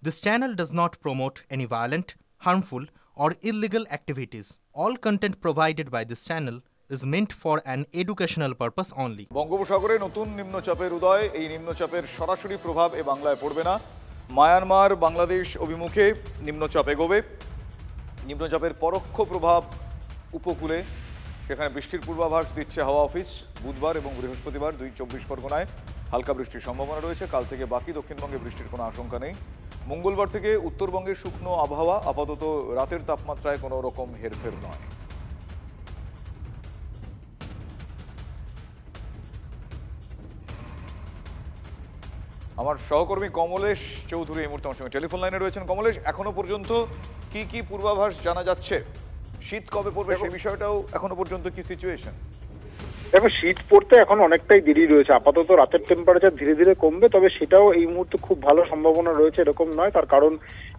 This channel does not promote any violent, harmful, or illegal activities. All content provided by this channel is meant for an educational purpose only. বঙ্গোপসাগরে নতুন নিম্নচাপের উদয়। এই নিম্নচাপের সরাসরি প্রভাব এ বাংলায় পড়বে না। মায়ানমার বাংলাদেশ অভিমুখে নিম্নচাপ এগোবে। নিম্নচাপের পরোক্ষ প্রভাব উপকূলে, সেখানে বৃষ্টির পূর্বাভাস দিচ্ছে হাওয়া অফিস। বুধবার এবং বৃহস্পতিবার ২ পরগনায় হালকা বৃষ্টির সম্ভাবনা রয়েছে। কাল থেকে বাকি দক্ষিণবঙ্গে বৃষ্টির কোনো আশঙ্কা নেই। মঙ্গলবার থেকে উত্তরবঙ্গের শুকনো আবহাওয়া, আপাতত রাতের তাপমাত্রায় কোনো রকম হেরফের নয়। আমার সহকর্মী কমলেশ চৌধুরী এই মুহূর্তে আমার সঙ্গে টেলিফোন লাইনে রয়েছেন। কমলেশ, এখনো পর্যন্ত কি কি পূর্বাভাস জানা যাচ্ছে? শীত কবে পড়বে সেই বিষয়টাও এখনো পর্যন্ত কি সিচুয়েশন? দেখো, শীত পড়তে এখন অনেকটাই দেরি রয়েছে। আপাতত রাতের টেম্পারেচার ধীরে ধীরে কমবে, তবে সেটাও এই মুহূর্তে খুব ভালো সম্ভাবনা রয়েছে এরকম নয়। তার কারণ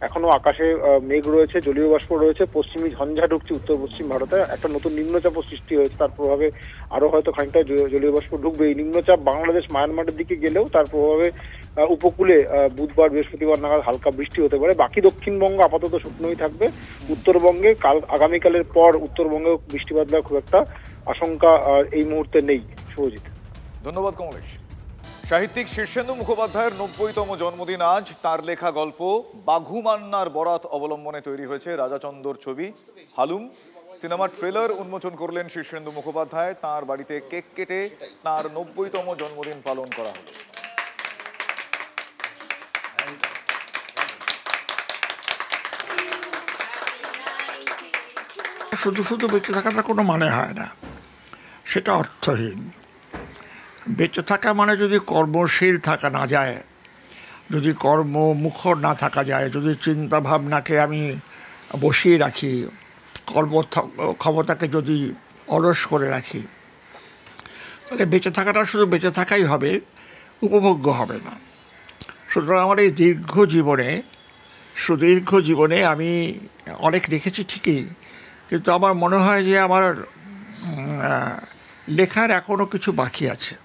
এখনো আকাশে মেঘ রয়েছে, জলীয় বাষ্প রয়েছে, পশ্চিমী ঝঞ্ঝা ঢুকছে উত্তর পশ্চিম ভারতে। একটা নতুন নিম্নচাপও সৃষ্টি হয়েছে, তার প্রভাবে আরো হয়তো খানিকটা জলীয় বাষ্প ঢুকবে। এই নিম্নচাপ বাংলাদেশ মায়ানমারের দিকে গেলেও তার প্রভাবে উপকূলে বুধবার বৃহস্পতিবার নাগাদ হালকা বৃষ্টি হতে পারে। বাকি দক্ষিণবঙ্গ আপাতত শুকনোই থাকবে। উত্তরবঙ্গে আগামীকালের পর উত্তরবঙ্গে বৃষ্টিপাত হওয়ার খুব একটা আশঙ্কা এই মুহূর্তে নেই। শুভজিৎ, ধন্যবাদ কমলেশ। সাহিত্যিক শীর্ষেন্দু মুখোপাধ্যায়ের ৯০তম জন্মদিন আজ। তার লেখা গল্প বাঘু মান্নার বরাত অবলম্বনে তৈরি হয়েছে রাজাচন্দর ছবি হালুম। সিনেমার ট্রেলার উন্মোচন করলেন শীর্ষেন্দু মুখোপাধ্যায়। তাঁর বাড়িতে কেক কেটে তাঁর ৯০তম জন্মদিন পালন করা হলো। শুধু শুধু বেঁচে থাকাটা কোনো মানে হয় না, সেটা অর্থহীন। বেঁচে থাকা মানে যদি কর্মশীল থাকা না যায়, যদি কর্মমুখর না থাকা যায়, যদি চিন্তা ভাবনাকে আমি বসিয়ে রাখি, ক্ষমতাকে যদি অলস করে রাখি, তাহলে বেঁচে থাকাটা শুধু বেঁচে থাকাই হবে, উপভোগ্য হবে না। সুতরাং আমার এই সুদীর্ঘ জীবনে আমি অনেক লিখেছি ঠিকই, কিন্তু আমার মনে হয় যে আমার লেখার এখনও কিছু বাকি আছে,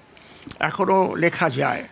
এখনও লেখা যায়।